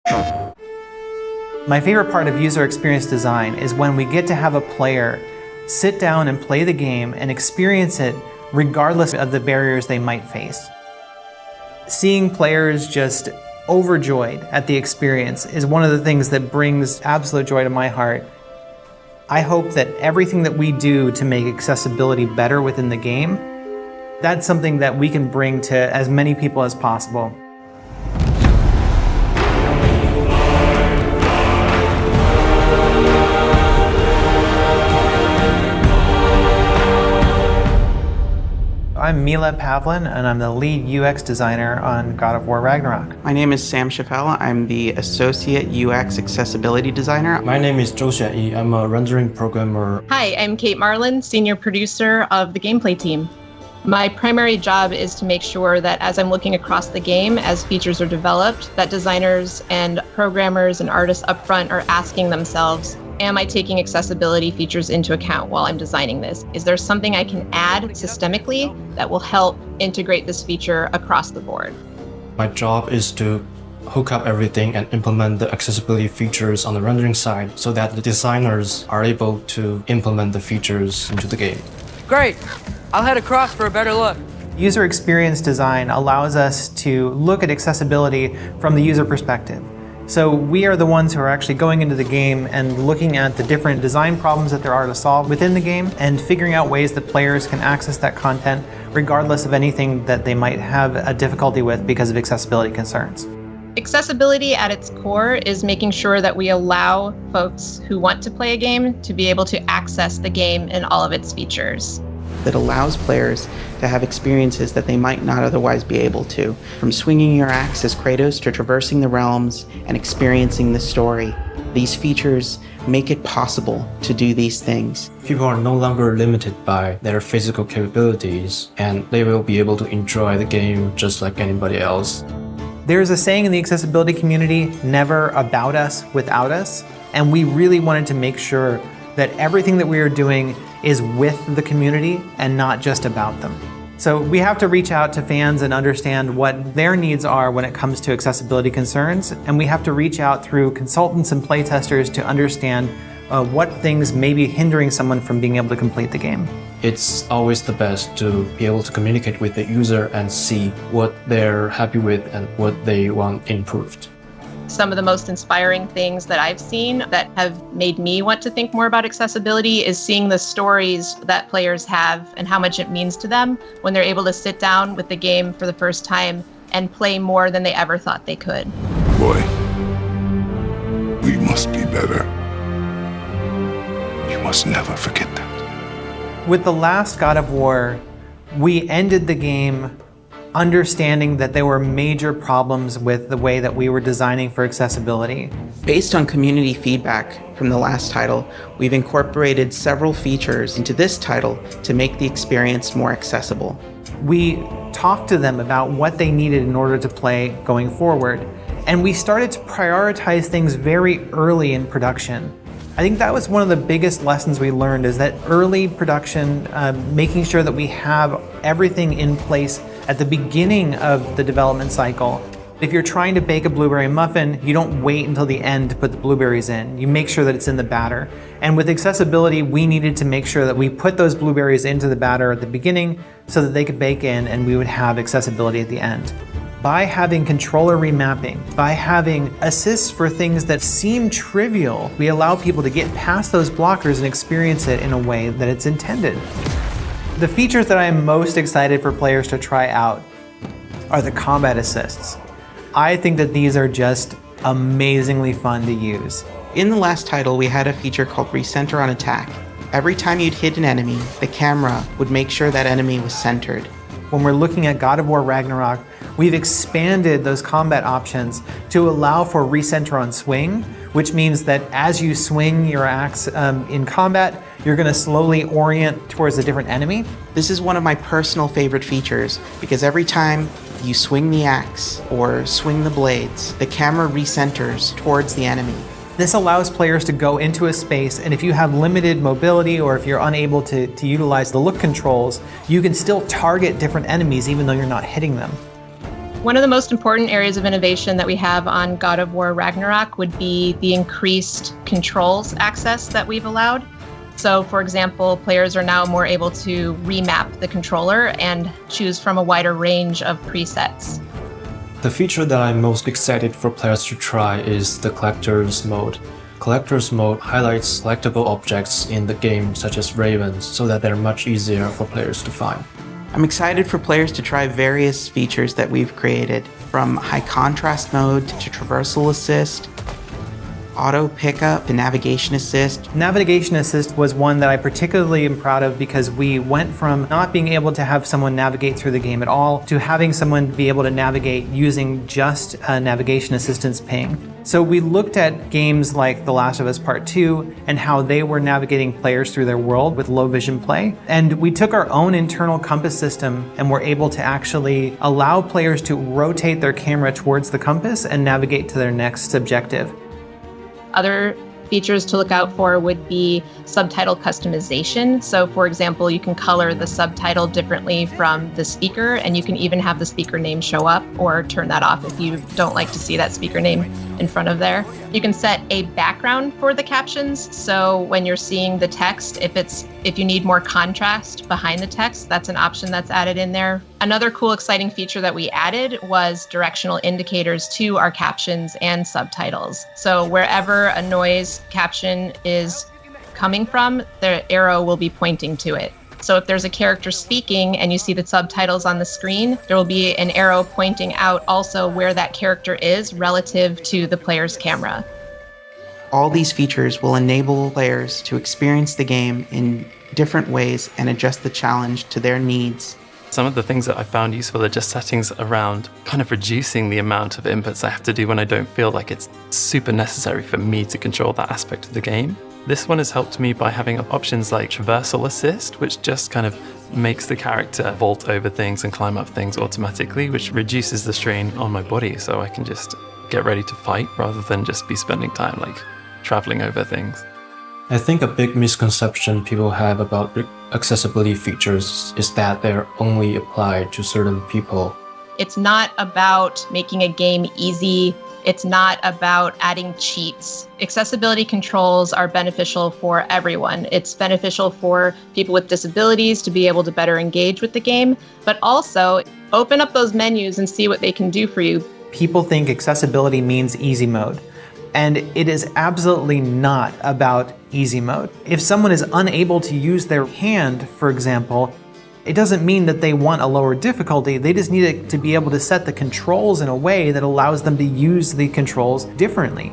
My favorite part of user experience design is when we get to have a player sit down and play the game and experience it regardless of the barriers they might face. Seeing players just overjoyed at the experience is one of the things that brings absolute joy to my heart. I hope that everything that we do to make accessibility better within the game, that's something that we can bring to as many people as possible. I'm Mila Pavlin, and I'm the lead UX designer on God of War Ragnarok. My name is Sam Chaffel. I'm the Associate UX Accessibility Designer. My name is Zhou Xuanyi. I'm a rendering programmer. Hi, I'm Kate Marlin, Senior Producer of the Gameplay team. My primary job is to make sure that as I'm looking across the game, as features are developed, that designers and programmers and artists up front are asking themselves, am I taking accessibility features into account while I'm designing this? Is there something I can add systemically that will help integrate this feature across the board? My job is to hook up everything and implement the accessibility features on the rendering side so that the designers are able to implement the features into the game. Great! I'll head across for a better look. User experience design allows us to look at accessibility from the user perspective. So we are the ones who are actually going into the game and looking at the different design problems that there are to solve within the game and figuring out ways that players can access that content regardless of anything that they might have a difficulty with because of accessibility concerns. Accessibility at its core is making sure that we allow folks who want to play a game to be able to access the game and all of its features. That allows players to have experiences that they might not otherwise be able to. From swinging your axe as Kratos to traversing the realms and experiencing the story. These features make it possible to do these things. People are no longer limited by their physical capabilities, and they will be able to enjoy the game just like anybody else. There's a saying in the accessibility community, never about us without us, and we really wanted to make sure that everything that we are doing is with the community and not just about them. So we have to reach out to fans and understand what their needs are when it comes to accessibility concerns, and we have to reach out through consultants and playtesters to understand what things may be hindering someone from being able to complete the game. It's always the best to be able to communicate with the user and see what they're happy with and what they want improved. Some of the most inspiring things that I've seen that have made me want to think more about accessibility is seeing the stories that players have and how much it means to them when they're able to sit down with the game for the first time and play more than they ever thought they could. Boy, we must be better. You must never forget that. With the last God of War, we ended the game understanding that there were major problems with the way that we were designing for accessibility. Based on community feedback from the last title, we've incorporated several features into this title to make the experience more accessible. We talked to them about what they needed in order to play going forward, and we started to prioritize things very early in production. I think that was one of the biggest lessons we learned, is that early production, making sure that we have everything in place at the beginning of the development cycle. If you're trying to bake a blueberry muffin, you don't wait until the end to put the blueberries in. You make sure that it's in the batter. And with accessibility, we needed to make sure that we put those blueberries into the batter at the beginning so that they could bake in and we would have accessibility at the end. By having controller remapping, by having assists for things that seem trivial, we allow people to get past those blockers and experience it in a way that it's intended. The features that I am most excited for players to try out are the combat assists. I think that these are just amazingly fun to use. In the last title, we had a feature called Recenter on Attack. Every time you'd hit an enemy, the camera would make sure that enemy was centered. When we're looking at God of War Ragnarok, we've expanded those combat options to allow for recenter on swing, which means that as you swing your axe in combat, you're going to slowly orient towards a different enemy. This is one of my personal favorite features because every time you swing the axe or swing the blades, the camera recenters towards the enemy. This allows players to go into a space, and if you have limited mobility or if you're unable to utilize the look controls, you can still target different enemies even though you're not hitting them. One of the most important areas of innovation that we have on God of War Ragnarok would be the increased controls access that we've allowed. So, for example, players are now more able to remap the controller and choose from a wider range of presets. The feature that I'm most excited for players to try is the Collector's Mode. Collector's Mode highlights collectible objects in the game, such as ravens, so that they're much easier for players to find. I'm excited for players to try various features that we've created, from high contrast mode to traversal assist, auto pickup to navigation assist. Navigation assist was one that I particularly am proud of because we went from not being able to have someone navigate through the game at all to having someone be able to navigate using just a navigation assistance ping. So we looked at games like The Last of Us Part 2 and how they were navigating players through their world with low vision play. And we took our own internal compass system and were able to actually allow players to rotate their camera towards the compass and navigate to their next objective. Other features to look out for would be subtitle customization. So, for example, you can color the subtitle differently from the speaker, and you can even have the speaker name show up or turn that off if you don't like to see that speaker name in front of there. You can set a background for the captions. So when you're seeing the text, if you need more contrast behind the text, that's an option that's added in there. Another cool, exciting feature that we added was directional indicators to our captions and subtitles. So wherever a noise caption is coming from, the arrow will be pointing to it. So if there's a character speaking and you see the subtitles on the screen, there will be an arrow pointing out also where that character is relative to the player's camera. All these features will enable players to experience the game in different ways and adjust the challenge to their needs. Some of the things that I found useful are just settings around kind of reducing the amount of inputs I have to do when I don't feel like it's super necessary for me to control that aspect of the game. This one has helped me by having options like traversal assist, which just kind of makes the character vault over things and climb up things automatically, which reduces the strain on my body so I can just get ready to fight rather than just be spending time like traveling over things. I think a big misconception people have about accessibility features is that they're only applied to certain people. It's not about making a game easy. It's not about adding cheats. Accessibility controls are beneficial for everyone. It's beneficial for people with disabilities to be able to better engage with the game, but also open up those menus and see what they can do for you. People think accessibility means easy mode, and it is absolutely not about easy mode. If someone is unable to use their hand, for example, it doesn't mean that they want a lower difficulty. They just need to be able to set the controls in a way that allows them to use the controls differently.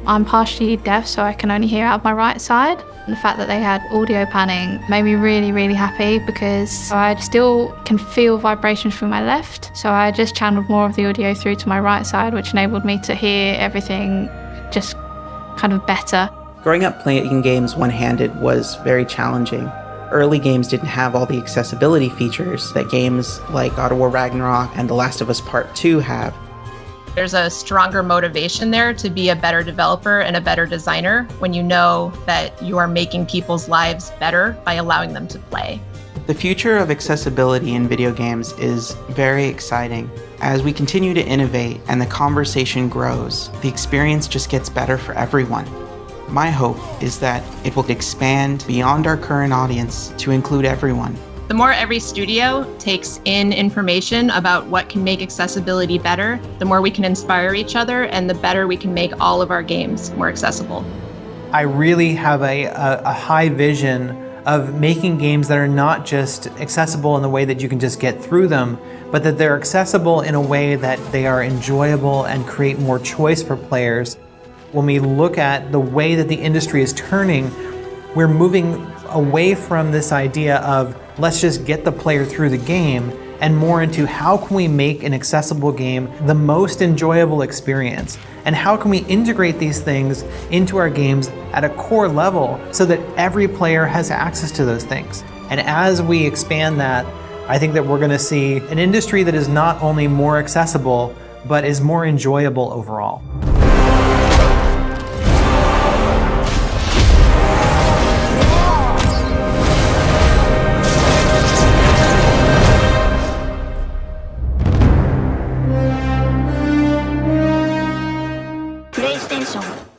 I'm partially deaf, so I can only hear out of my right side. The fact that they had audio panning made me really, really happy because I still can feel vibrations through my left. So I just channeled more of the audio through to my right side, which enabled me to hear everything just kind of better. Growing up playing games one-handed was very challenging. Early games didn't have all the accessibility features that games like God of War Ragnarok and The Last of Us Part 2 have. There's a stronger motivation there to be a better developer and a better designer when you know that you are making people's lives better by allowing them to play. The future of accessibility in video games is very exciting. As we continue to innovate and the conversation grows, the experience just gets better for everyone. My hope is that it will expand beyond our current audience to include everyone. The more every studio takes in information about what can make accessibility better, the more we can inspire each other and the better we can make all of our games more accessible. I really have a high vision of making games that are not just accessible in the way that you can just get through them, but that they're accessible in a way that they are enjoyable and create more choice for players. When we look at the way that the industry is turning, we're moving away from this idea of let's just get the player through the game and more into how can we make an accessible game the most enjoyable experience, and how can we integrate these things into our games at a core level so that every player has access to those things. And as we expand that, I think that we're going to see an industry that is not only more accessible but is more enjoyable overall. PlayStation